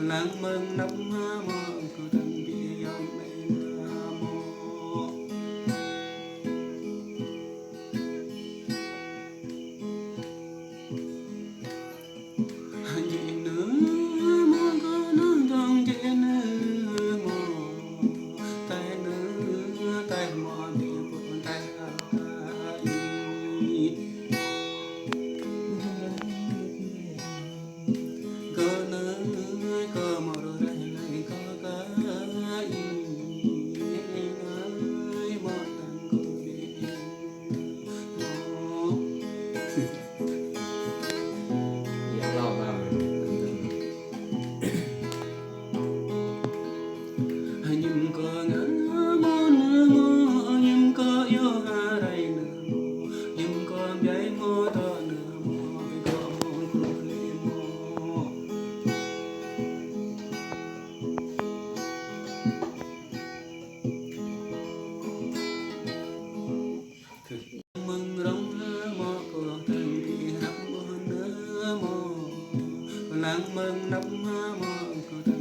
Lang mừng nắp mơ có từng bị yam em mô nhị nữ mô có nương trong chị nữ mô tay mò bị buồn tay cơ nữ cơ mò rồi đây này có cái ơi mò tăng cô bị Dạ lâu vào nhim có ngắn mô mô nhim có yêu hà đây nè nhim có bé mô to nè mô bị có mô cô lê mô mừng rong mô có thành bị hấp mô nơ mô lang mừng nắp mô có